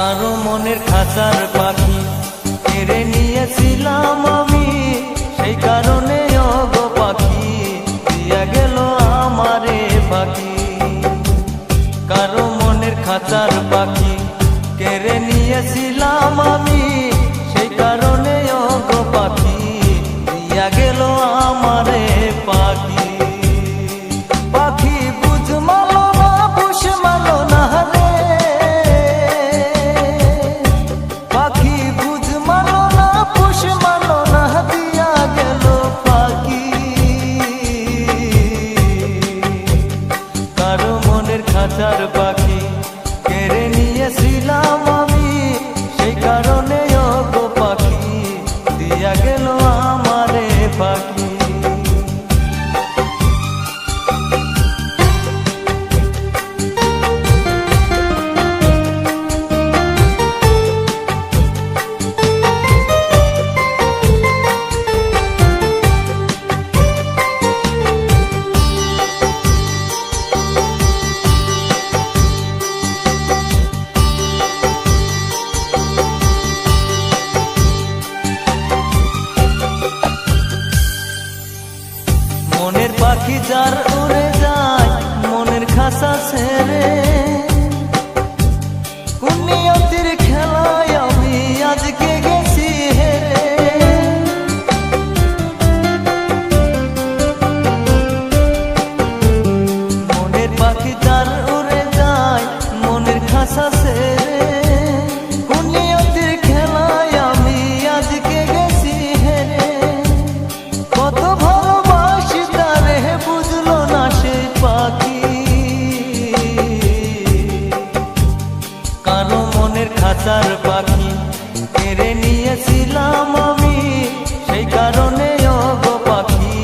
কারো মনের খাঁচার পাখি কেড়ে নিয়েছিলাম আমি, সেই কারণে ওগো পাখি দিয়া গেল আমারে পাখি। কারো মনের খাঁচার পাখি কেড়ে নিয়েছিলাম আমি, সেই কারণে ওগো পাখি দিয়া গেল আমারে পাখি। পাখি বুঝ মালো না বুঝ মালো না রে, পাখি বুঝ মালো না বুঝ মালো না দিয়া গেল পাখি। কারো মনের খাঁচার পাখি কেড়ে নিয়েছিলাম আমি, সেই কারণে ওগো পাখি দিয়া গেল আমারে পাখি। মনের পাখি যার উড়ে যায় মনের খাঁচা ছেড়ে, কোন নিয়তির খেলায় আমি আজকে গেছি হেরে। মনের পাখি যার উড়ে যায় মনের খাঁচা ছেড়ে, কোন নিয়তির খেলায় আমি আজকে গেছি হেরে। কত ভালোবাসি তারে বুঝলো না সেই পাখি, কারো মনের খাঁচার পাখি কেড়ে নিয়েছিলাম আমি, সেই কারণে ওগো পাখি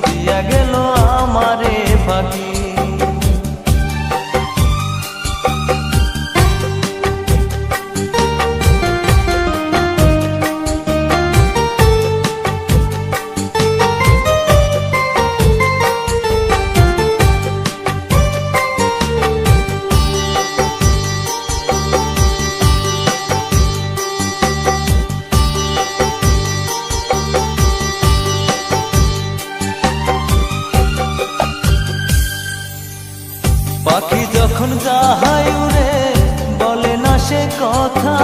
দিয়া গেল আমারে পাখি। পাখি যখন যায় উড়ে বলে না সে কথা,